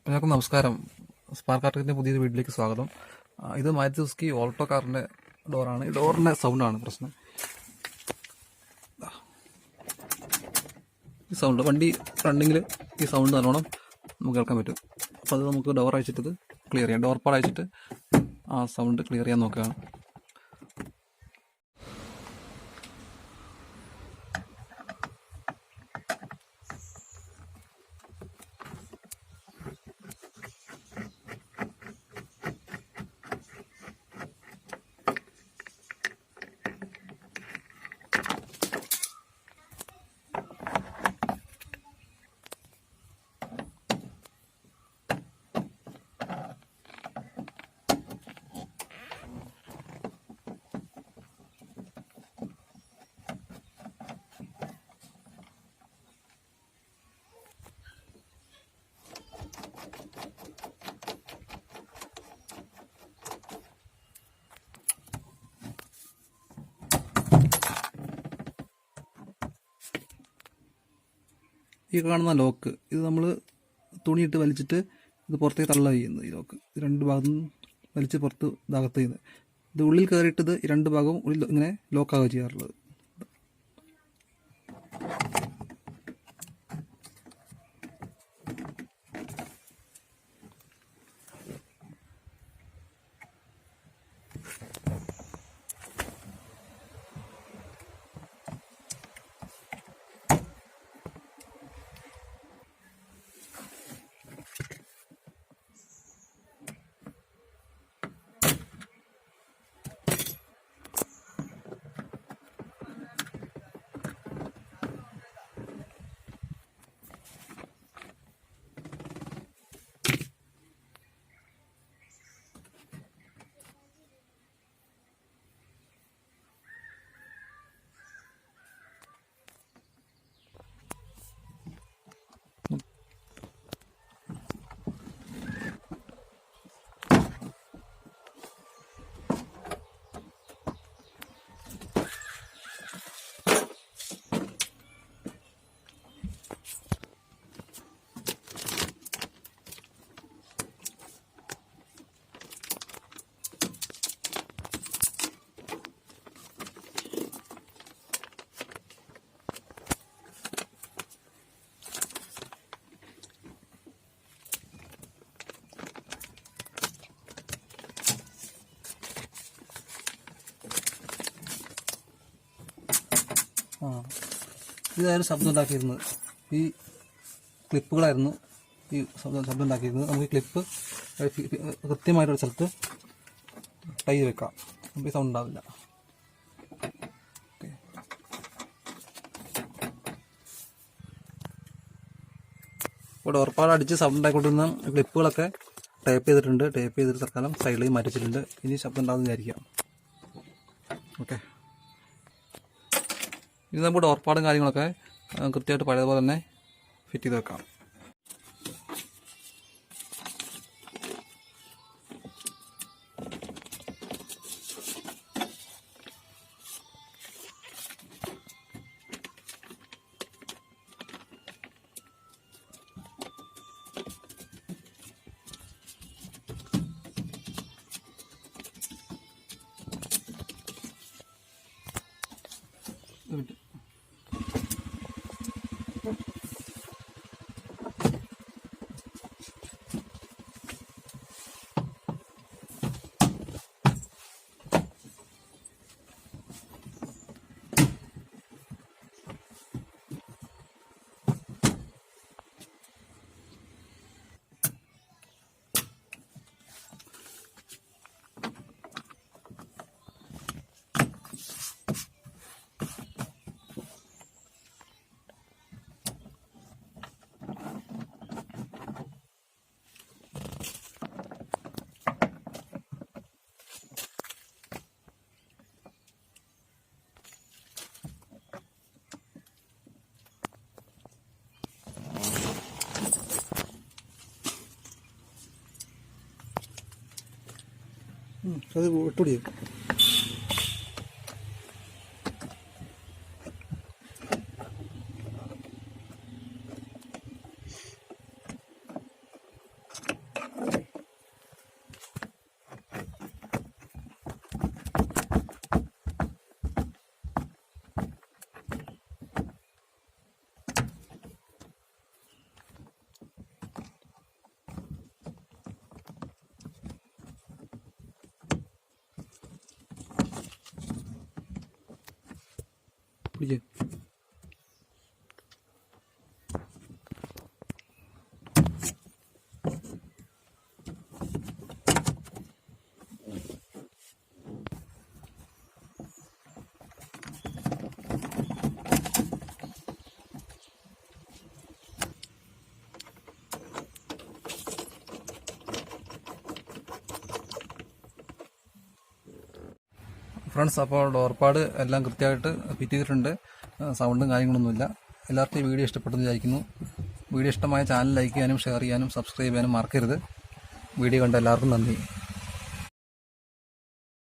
എല്ലാവർക്കും നമസ്കാരം. സ്പാർക്ക് ആർട്ടിക്കിന്റെ പുതിയൊരു വീട്ടിലേക്ക് സ്വാഗതം. ഇത് മാരുതി സുസുക്കി ഓൾട്ടോ കാറിന്റെ ഡോറാണ്. ഈ ഡോറിന്റെ സൗണ്ടാണ് പ്രശ്നം. ഈ സൗണ്ട് വണ്ടി റണ്ണിങ്ങിൽ ഈ സൗണ്ട് നല്ലോണം നമുക്ക് കേൾക്കാൻ പറ്റും. അപ്പോൾ അത് നമുക്ക് ഡോർ അയച്ചിട്ട് ഇത് ക്ലിയർ ചെയ്യാം. ഡോർ പാഡ് അയച്ചിട്ട് ആ സൗണ്ട് ക്ലിയർ ചെയ്യാൻ നോക്കുകയാണ്. ഈ കാണുന്ന ലോക്ക് ഇത് നമ്മൾ തുണിയിട്ട് വലിച്ചിട്ട് ഇത് പുറത്തേക്ക് തള്ളുക ചെയ്യുന്നത്. ഈ ലോക്ക് ഇത് രണ്ട് ഭാഗത്തും വലിച്ച് പുറത്ത് ഇതാകത്ത് ചെയ്യുന്നത്. ഇത് ഉള്ളിൽ കയറിയിട്ട് ഇത് രണ്ട് ഭാഗവും ഉള്ളിൽ ഇങ്ങനെ ലോക്കാവുക ചെയ്യാറുള്ളത്. ഇതായിരുന്നു ശബ്ദം ഉണ്ടാക്കിയിരുന്നത്. ഈ ക്ലിപ്പുകളായിരുന്നു ഈ ശബ്ദം ഉണ്ടാക്കിയിരുന്നത്. നമുക്ക് ഈ ക്ലിപ്പ് കൃത്യമായിട്ടൊരു സ്ഥലത്ത് ടൈ വെക്കാം. നമുക്ക് ഈ സൗണ്ട് ഉണ്ടാവില്ല. ഇപ്പോൾ ഡോർപ്പാട് അടിച്ച് സൗണ്ട് ഉണ്ടായിക്കൊണ്ടിരുന്ന ക്ലിപ്പുകളൊക്കെ ടേപ്പ് ചെയ്തിട്ട് തൽക്കാലം സൈഡിലേക്ക് മാറ്റിച്ചിട്ടുണ്ട്. ഇനി ശബ്ദം ഉണ്ടാകുന്ന വിചാരിക്കാം. ഓക്കെ, ഇത് നമുക്ക് ഡോർപ്പാടും കാര്യങ്ങളൊക്കെ കൃത്യമായിട്ട് പഴയതുപോലെ തന്നെ ഫിറ്റ് ചെയ്ത് വെക്കാം. അത് വിട്ടുപിടിക്കും. പിടിച്ച്. ഫ്രണ്ട്സ്, അപ്പോൾ ഡോർപാട് എല്ലാം കൃത്യമായിട്ട് ഫിറ്റ് ചെയ്തിട്ടുണ്ട്. സൗണ്ടും കാര്യങ്ങളൊന്നുമില്ല. എല്ലാവർക്കും ഈ വീഡിയോ ഇഷ്ടപ്പെട്ടെന്ന് വിചാരിക്കുന്നു. വീഡിയോ ഇഷ്ടമായ ചാനൽ ലൈക്ക് ചെയ്യാനും ഷെയർ ചെയ്യാനും സബ്സ്ക്രൈബ് ചെയ്യാനും മറക്കരുത്. വീഡിയോ കണ്ട എല്ലാവർക്കും നന്ദി.